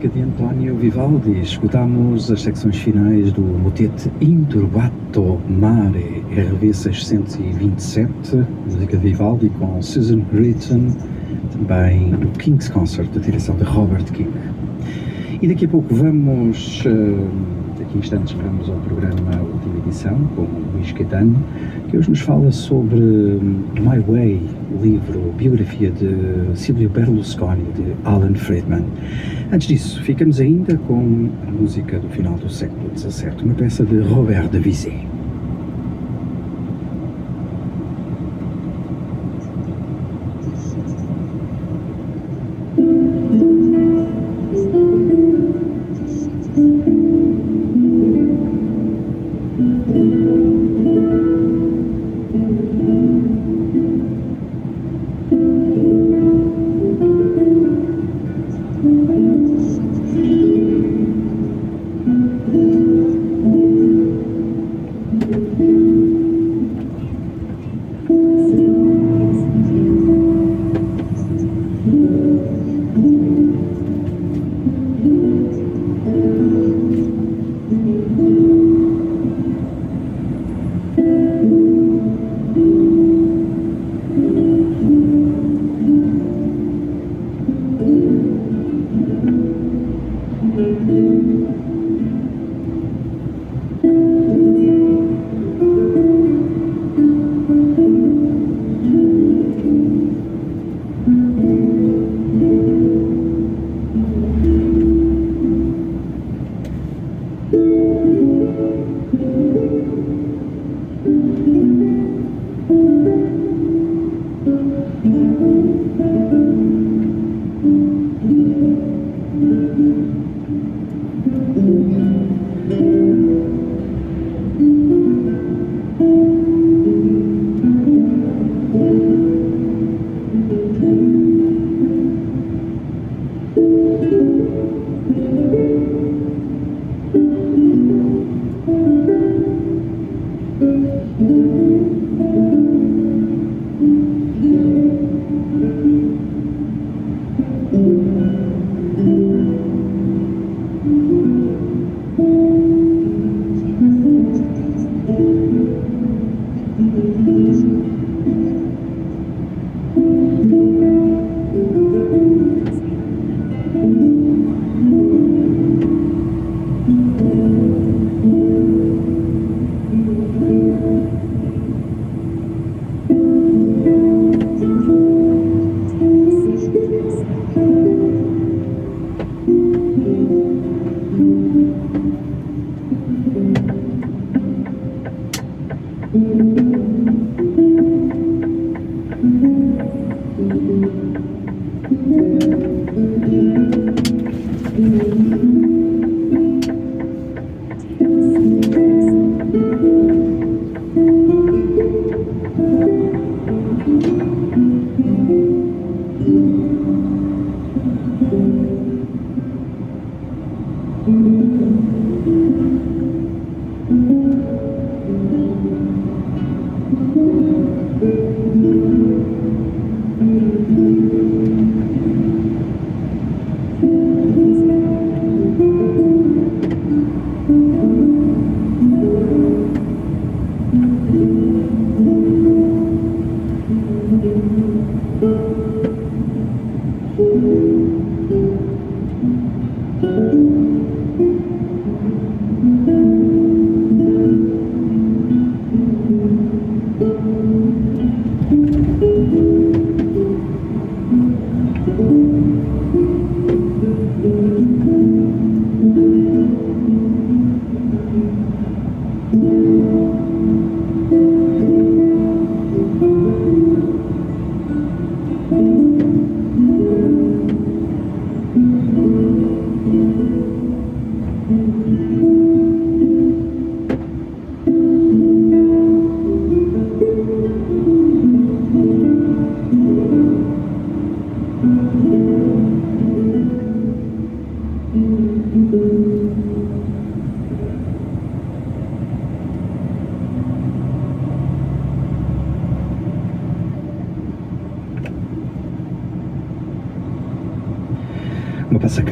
música de António Vivaldi. Escutámos as secções finais do motete Inturbato Mare, RV 627, música de Vivaldi com Susan Gritton, também do King's Concert, da direção de Robert King. E daqui a pouco vamos, daqui a instantes, vamos ao programa Última Edição, com o Luís Caetano, que hoje nos fala sobre My Way, livro, biografia de Silvio Berlusconi, de Alan Friedman. Antes disso, ficamos ainda com a música do final do século XVII, uma peça de Robert de Bizet.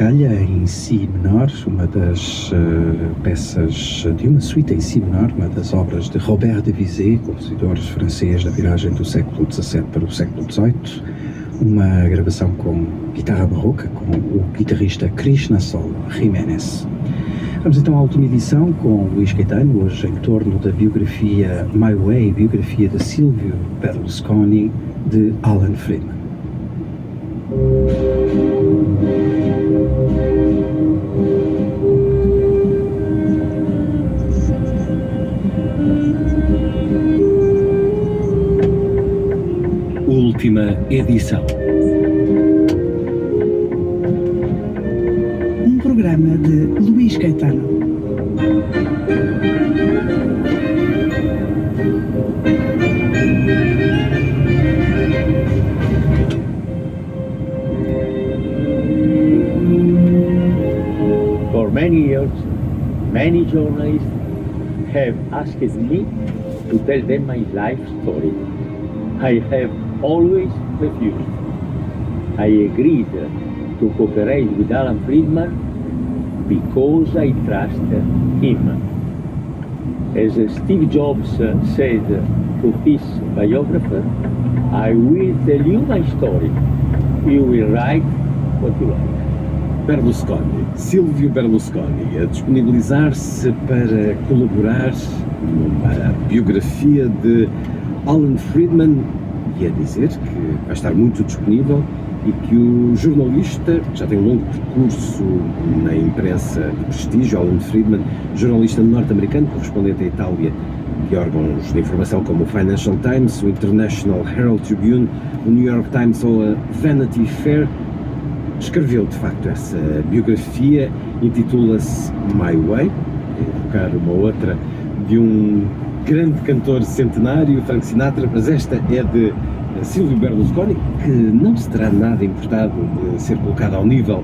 Rapscalha em Si menor, uma das peças de uma suíte em Si menor, uma das obras de Robert de Bizet, compositor francês da viragem do século XVII para o século XVIII, uma gravação com guitarra barroca, com o guitarrista Krishna Sol Jiménez. Vamos então à última edição com Luís Caetano, hoje em torno da biografia My Way, biografia de Silvio Berlusconi, de Alan Friedman. Última edição. Um programa de Luís Caetano. For many years, many journalists have asked me to tell them my life story. I have always refused. I agreed to cooperate with Alan Friedman because I trust him. As Steve Jobs said to his biographer, I will tell you my story. You will write what you like. Berlusconi, Silvio Berlusconi, a disponibilizar-se para colaborar numa biografia de Alan Friedman e a dizer que vai estar muito disponível e que o jornalista, que já tem um longo percurso na imprensa de prestígio, Alan Friedman, jornalista norte-americano, correspondente à Itália de órgãos de informação como o Financial Times, o International Herald Tribune, o New York Times ou a Vanity Fair, escreveu de facto essa biografia, intitula-se My Way, evocar uma outra de um grande cantor centenário, Frank Sinatra, mas esta é de Silvio Berlusconi, que não se terá nada importado de ser colocado ao nível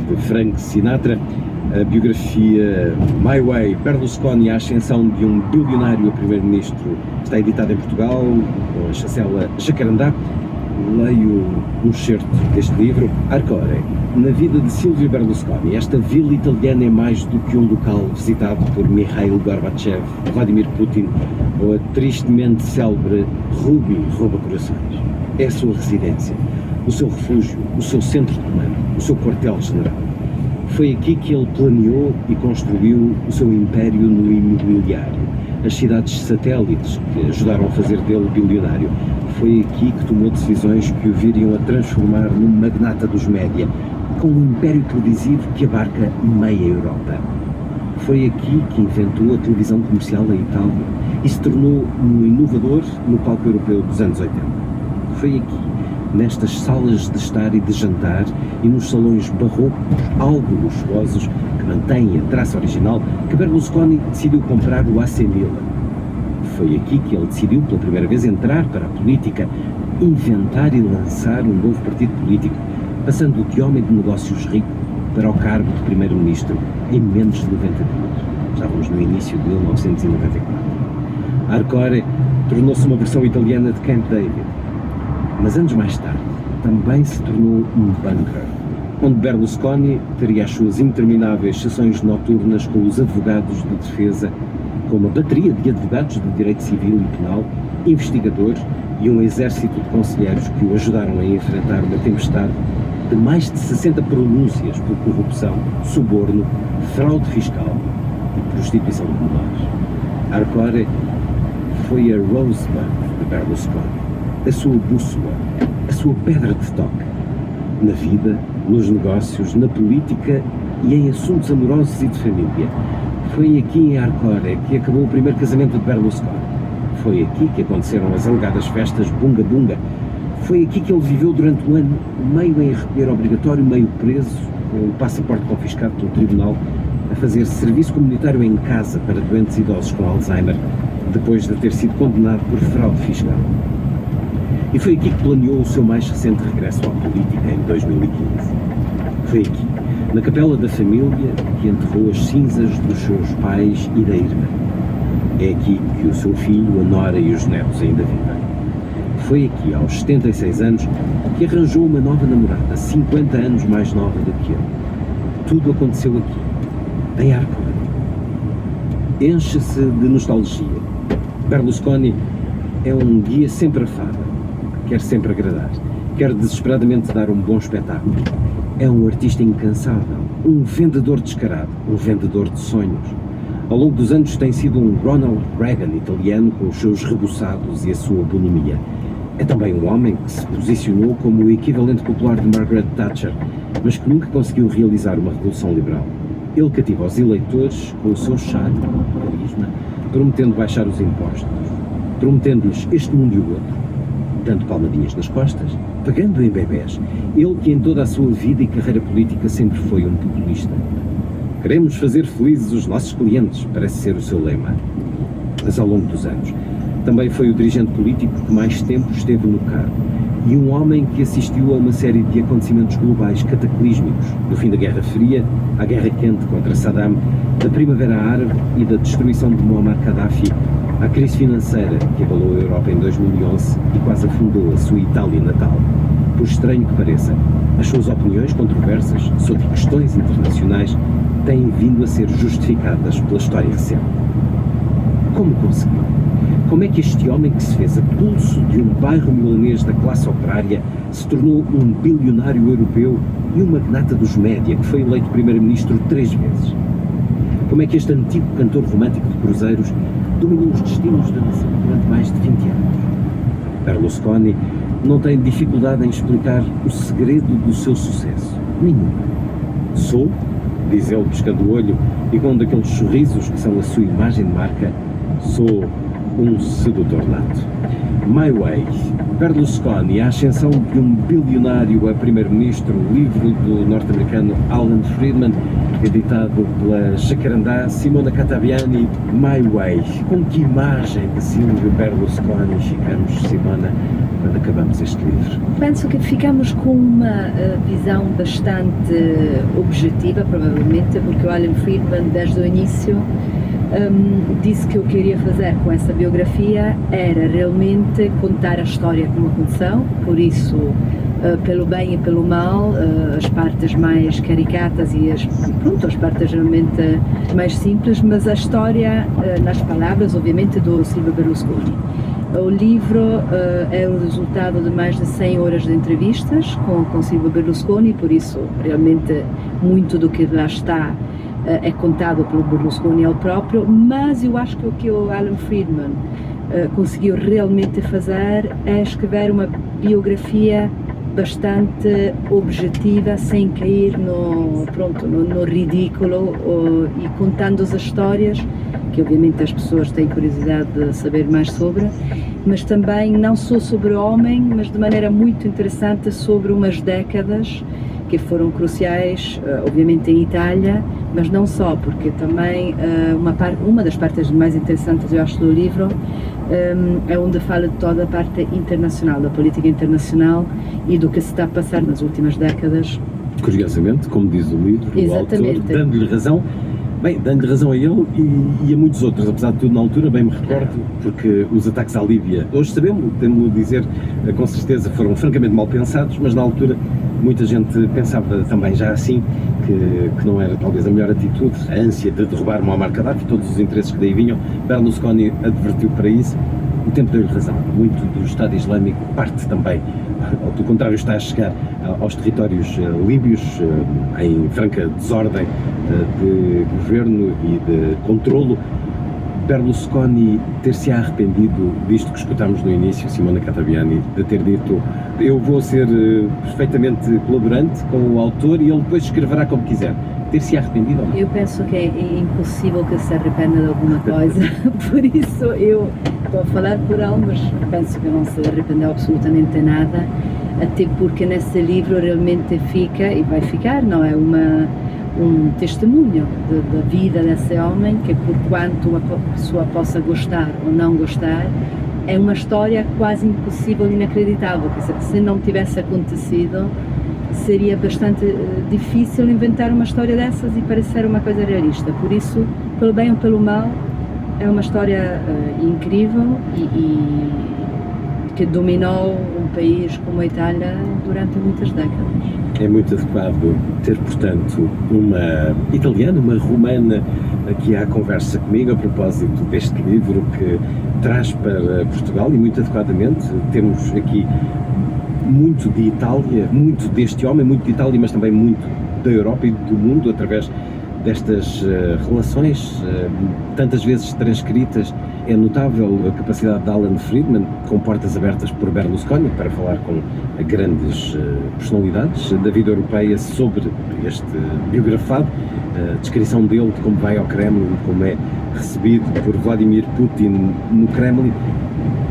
de Frank Sinatra. A biografia My Way, Berlusconi, a ascensão de um bilionário a primeiro-ministro, está editada em Portugal, com a chancela Jacarandá. Leio um excerto deste livro. Arcore, na vida de Silvio Berlusconi, esta vila italiana é mais do que um local visitado por Mikhail Gorbachev, Vladimir Putin ou a tristemente célebre Ruby Rouba-Corações. É a sua residência, o seu refúgio, o seu centro de comando, o seu quartel-general. Foi aqui que ele planeou e construiu o seu império no imobiliário, as cidades satélites que ajudaram a fazer dele bilionário. Foi aqui que tomou decisões que o viriam a transformar num magnata dos média, com um império televisivo que abarca meia Europa. Foi aqui que inventou a televisão comercial em Itália e se tornou um inovador no palco europeu dos anos 80. Foi aqui, nestas salas de estar e de jantar e nos salões barrocos, algo luxuosos, que mantêm a traça original, que Berlusconi decidiu comprar o AC Milan. Foi aqui que ele decidiu pela primeira vez entrar para a política, inventar e lançar um novo partido político, passando de homem de negócios rico para o cargo de primeiro-ministro em menos de 90 dias. Estávamos no início de 1994. Arcore tornou-se uma versão italiana de Camp David, mas anos mais tarde também se tornou um bunker, onde Berlusconi teria as suas intermináveis sessões noturnas com os advogados de defesa, com uma bateria de advogados de direito civil e penal, investigadores e um exército de conselheiros que o ajudaram a enfrentar uma tempestade de mais de 60 pronúncias por corrupção, suborno, fraude fiscal e prostituição de menores. Arcore foi a Rosebud de Berlusconi, a sua bússola, a sua pedra de toque, na vida, nos negócios, na política e em assuntos amorosos e de família. Foi aqui em Arcore que acabou o primeiro casamento de Berlusconi. Foi aqui que aconteceram as alegadas festas Bunga Bunga. Foi aqui que ele viveu durante um ano, meio em recolher obrigatório, meio preso, com o passaporte confiscado pelo tribunal, a fazer serviço comunitário em casa para doentes idosos com Alzheimer, depois de ter sido condenado por fraude fiscal. E foi aqui que planeou o seu mais recente regresso à política, em 2015. Foi aqui, na capela da família, que enterrou as cinzas dos seus pais e da irmã. É aqui que o seu filho, a nora e os netos ainda vivem. Foi aqui, aos 76 anos, que arranjou uma nova namorada, 50 anos mais nova do que ele. Tudo aconteceu aqui, em Arcole. Enche-se de nostalgia. Berlusconi é um guia sempre afável, quer sempre agradar, quer desesperadamente dar um bom espetáculo. É um artista incansável, um vendedor descarado, um vendedor de sonhos. Ao longo dos anos tem sido um Ronald Reagan italiano com os seus rebuçados e a sua bonomia. É também um homem que se posicionou como o equivalente popular de Margaret Thatcher, mas que nunca conseguiu realizar uma revolução liberal. Ele cativa os eleitores com o seu charme, carisma, prometendo baixar os impostos, prometendo-lhes este mundo e o outro, dando palmadinhas nas costas, pagando em bebés. Ele que em toda a sua vida e carreira política sempre foi um populista. Queremos fazer felizes os nossos clientes, parece ser o seu lema. Mas ao longo dos anos, também foi o dirigente político que mais tempo esteve no cargo e um homem que assistiu a uma série de acontecimentos globais cataclísmicos, do fim da Guerra Fria à Guerra Quente contra Saddam, da Primavera Árabe e da destruição de Muammar Gaddafi, à crise financeira que abalou a Europa em 2011 e quase afundou a sua Itália natal. Por estranho que pareça, as suas opiniões controversas sobre questões internacionais têm vindo a ser justificadas pela história recente. Como conseguiu? Como é que este homem que se fez a pulso de um bairro milanês da classe operária se tornou um bilionário europeu e um magnata dos média que foi eleito primeiro-ministro 3 vezes? Como é que este antigo cantor romântico de cruzeiros dominou os destinos da nação durante mais de 20 anos? Berlusconi não tem dificuldade em explicar o segredo do seu sucesso. Nenhum. Sou, diz ele piscando o olho e com um daqueles sorrisos que são a sua imagem de marca, sou um sedutor nato. My Way, Berlusconi, a ascensão de um bilionário a primeiro-ministro, livro do norte-americano Alan Friedman, editado pela Jacarandá, Simona Cataviani. My Way. Com que imagem de Silvio Berlusconi ficamos, Simona, quando acabamos este livro? Penso que ficamos com uma visão bastante objetiva, provavelmente, porque o Alan Friedman, desde o início, disse que o que queria fazer com essa biografia era realmente contar a história como aconteceu, por isso, pelo bem e pelo mal, as partes mais caricatas e as partes realmente mais simples, mas a história, nas palavras, obviamente, do Silvio Berlusconi. O livro é o resultado de mais de 100 horas de entrevistas com Silvio Berlusconi, por isso, realmente, muito do que lá está é contado pelo Berlusconi ele próprio, mas eu acho que o que o Alan Friedman conseguiu realmente fazer é escrever uma biografia bastante objetiva, sem cair no ridículo, e contando as histórias, que obviamente as pessoas têm curiosidade de saber mais sobre, mas também não só sobre o homem, mas de maneira muito interessante sobre umas décadas que foram cruciais, obviamente em Itália, mas não só, porque também uma das partes mais interessantes, eu acho, do livro é onde fala de toda a parte internacional, da política internacional e do que se está a passar nas últimas décadas. Curiosamente, como diz o livro, exatamente, o autor, dando-lhe razão, dando razão a ele e a muitos outros, apesar de tudo, na altura, bem me recordo, porque os ataques à Líbia, hoje sabemos, temos de dizer, com certeza foram francamente mal pensados, mas na altura muita gente pensava também já assim, que não era talvez a melhor atitude, a ânsia de derrubar Muammar Gaddafi, todos os interesses que daí vinham. Berlusconi advertiu para isso, o tempo deu-lhe razão, muito do Estado Islâmico parte também, ao do contrário, está a chegar aos territórios líbios, em franca desordem de governo e de controlo. Berlusconi ter-se arrependido disto que escutámos no início, Simona Cataviani, de ter dito: eu vou ser perfeitamente colaborante com o autor e ele depois escreverá como quiser. Ter-se arrependido ou não? Eu penso que é impossível que se arrependa de alguma coisa, por isso eu estou a falar por ele, mas penso que não se arrependeu absolutamente de nada, até porque nesse livro realmente fica, e vai ficar, não é, um testemunho da vida desse homem, que por quanto a pessoa possa gostar ou não gostar, é uma história quase impossível e inacreditável, que se não tivesse acontecido, seria bastante difícil inventar uma história dessas e parecer uma coisa realista. Por isso, pelo bem ou pelo mal, é uma história incrível e que dominou um país como a Itália durante muitas décadas. É muito adequado ter, portanto, uma italiana, uma romana aqui à conversa comigo a propósito deste livro que traz para Portugal, e muito adequadamente temos aqui muito de Itália, muito deste homem, muito de Itália, mas também muito da Europa e do mundo através destas relações, tantas vezes transcritas. É notável a capacidade de Alan Friedman, com portas abertas por Berlusconi, para falar com grandes personalidades da vida europeia sobre este biografado, a descrição dele de como vai ao Kremlin, como é recebido por Vladimir Putin no Kremlin.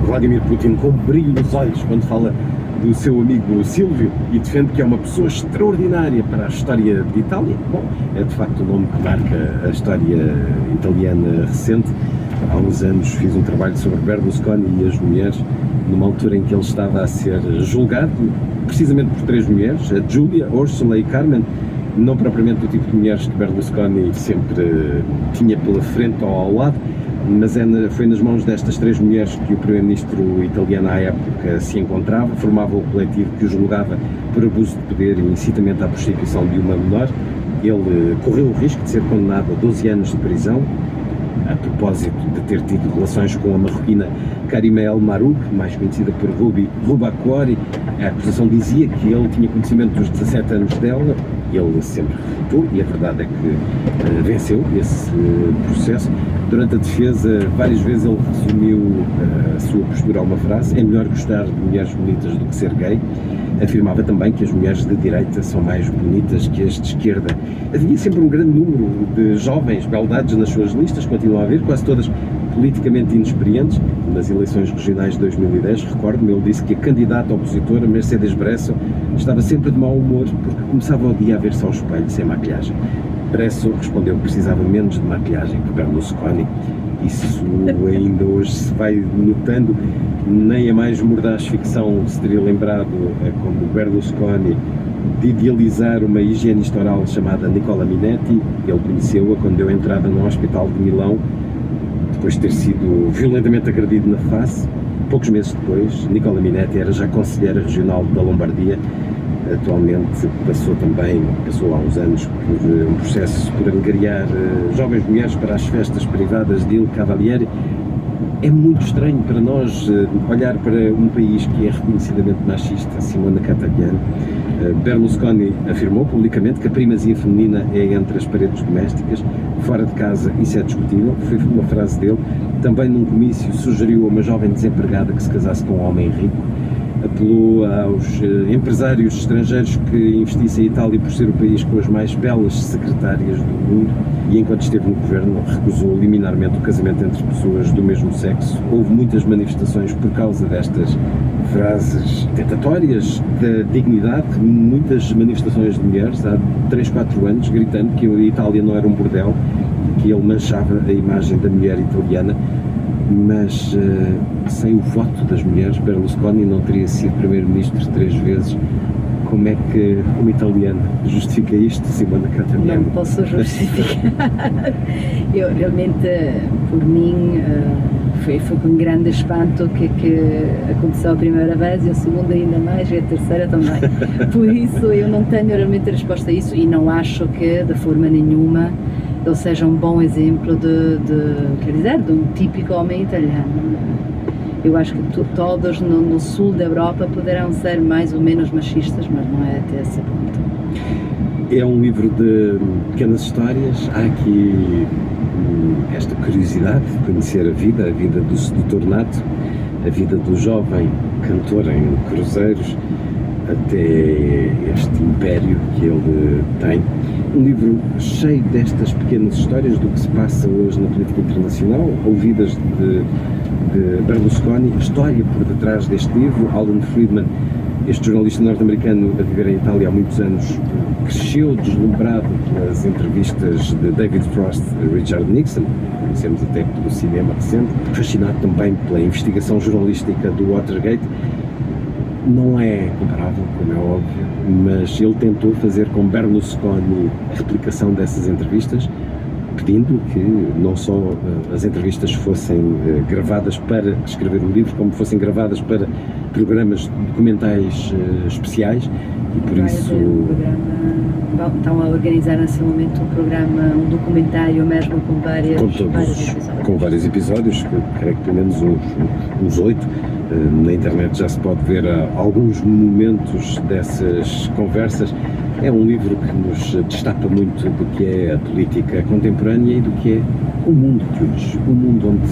Vladimir Putin com brilho nos olhos quando fala do seu amigo Silvio e defende que é uma pessoa extraordinária para a história de Itália. Bom, é de facto o nome que marca a história italiana recente. Há uns anos fiz um trabalho sobre Berlusconi e as mulheres, numa altura em que ele estava a ser julgado, precisamente por 3 mulheres, a Giulia, Ursula e Carmen, não propriamente o tipo de mulheres que Berlusconi sempre tinha pela frente ou ao lado, mas foi nas mãos destas 3 mulheres que o primeiro-ministro italiano à época se encontrava, formava o coletivo que o julgava por abuso de poder e incitamento à prostituição de uma menor. Ele correu o risco de ser condenado a 12 anos de prisão, a propósito de ter tido relações com a marroquina Karima El Marouk, mais conhecida por Ruba Couari. A acusação dizia que ele tinha conhecimento dos 17 anos dela, e ele sempre refutou, e a verdade é que venceu esse processo. Durante a defesa, várias vezes ele resumiu a sua postura a uma frase: é melhor gostar de mulheres bonitas do que ser gay. Afirmava também que as mulheres de direita são mais bonitas que as de esquerda. Havia sempre um grande número de jovens beldades nas suas listas, continua a haver, quase todas politicamente inexperientes. Nas eleições regionais de 2010, recordo-me, ele disse que a candidata opositora, Mercedes Bresso, estava sempre de mau humor porque começava o dia a ver-se ao espelho sem maquilhagem. Bresso respondeu que precisava menos de maquilhagem que Berlusconi. Isso ainda hoje se vai notando. Nem a mais mordaz ficção se teria lembrado, como Berlusconi, de idealizar uma higienista oral chamada Nicola Minetti. Ele conheceu-a quando deu entrada no hospital de Milão, depois de ter sido violentamente agredido na face. Poucos meses depois, Nicola Minetti era já conselheira regional da Lombardia. Atualmente passou há uns anos por um processo por angariar jovens mulheres para as festas privadas de Il Cavaliere. É muito estranho para nós olhar para um país que é reconhecidamente machista. Simona Catagliani. Berlusconi afirmou publicamente que a primazia feminina é entre as paredes domésticas, fora de casa isso é discutível, foi uma frase dele. Também num comício sugeriu a uma jovem desempregada que se casasse com um homem rico. Apelou aos empresários estrangeiros que investissem em Itália por ser o país com as mais belas secretárias do mundo, e enquanto esteve no governo recusou liminarmente o casamento entre pessoas do mesmo sexo. Houve muitas manifestações por causa destas frases tentatórias da dignidade, muitas manifestações de mulheres há 3, 4 anos gritando que a Itália não era um bordel, que ele manchava a imagem da mulher italiana. Mas sem o voto das mulheres, Berlusconi não teria sido primeiro-ministro 3 vezes. Como é que uma italiana justifica isto, Simona Catagliani? Não posso justificar. Eu realmente, por mim, foi com grande espanto que aconteceu a primeira vez, e a segunda ainda mais, e a terceira também. Por isso eu não tenho realmente resposta a isso, e não acho que de forma nenhuma ele seja um bom exemplo de um típico homem italiano. Eu acho que todos no sul da Europa poderão ser mais ou menos machistas, mas não é até esse ponto. É um livro de pequenas histórias. Há aqui esta curiosidade de conhecer a vida do sedutor nato, a vida do jovem cantor em cruzeiros, até este império que ele tem. Um livro cheio destas pequenas histórias do que se passa hoje na política internacional, ouvidas de Berlusconi. A história por detrás deste livro. Alan Friedman, este jornalista norte-americano a viver em Itália há muitos anos, cresceu deslumbrado pelas entrevistas de David Frost e Richard Nixon, conhecemos até pelo cinema recente, fascinado também pela investigação jornalística do Watergate. Não é comparável, como é óbvio, mas ele tentou fazer com Berlusconi a replicação dessas entrevistas. pedindo que não só as entrevistas fossem gravadas para escrever o livro, como fossem gravadas para programas documentais especiais, e por Vai isso... haver um programa, estão a organizar nesse momento um documentário mesmo com com vários episódios, que creio que pelo menos uns 8. Na internet já se pode ver alguns momentos dessas conversas. É um livro que nos destapa muito do que é a política contemporânea e do que é o mundo de hoje. Um mundo onde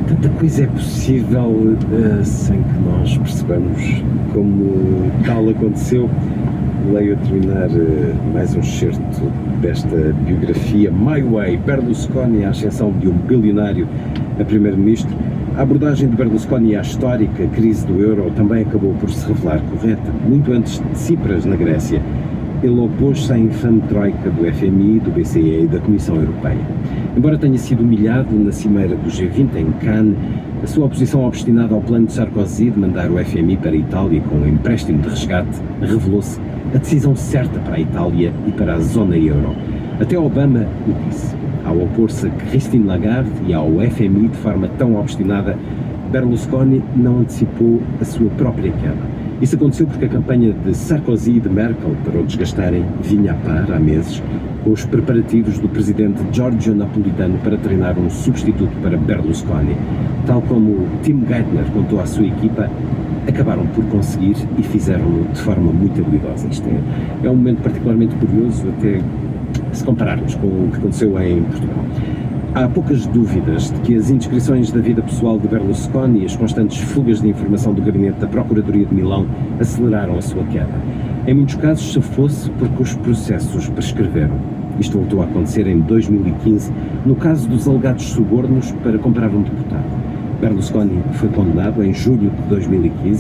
tanta coisa é possível sem que nós percebamos como tal aconteceu. Leio a terminar mais um excerto desta biografia. My Way, Berlusconi, a ascensão de um bilionário a primeiro-ministro. A abordagem de Berlusconi à histórica crise do euro também acabou por se revelar correta. Muito antes de Tsipras, na Grécia, ele opôs-se à infame troika do FMI, do BCE e da Comissão Europeia. Embora tenha sido humilhado na cimeira do G20 em Cannes, a sua oposição obstinada ao plano de Sarkozy de mandar o FMI para a Itália com um empréstimo de resgate revelou-se a decisão certa para a Itália e para a zona euro. Até Obama o disse. Ao opor-se a Christine Lagarde e ao FMI de forma tão obstinada, Berlusconi não antecipou a sua própria queda. Isso aconteceu porque a campanha de Sarkozy e de Merkel para o desgastarem vinha a par há meses, com os preparativos do presidente Giorgio Napolitano para treinar um substituto para Berlusconi. Tal como Tim Geithner contou à sua equipa, acabaram por conseguir e fizeram-no de forma muito habilidosa. Isto é um momento particularmente curioso, até se compararmos com o que aconteceu em Portugal. Há poucas dúvidas de que as indiscrições da vida pessoal de Berlusconi e as constantes fugas de informação do gabinete da Procuradoria de Milão aceleraram a sua queda. Em muitos casos, se fosse porque os processos prescreveram. Isto voltou a acontecer em 2015, no caso dos alegados subornos para comprar um deputado. Berlusconi foi condenado em julho de 2015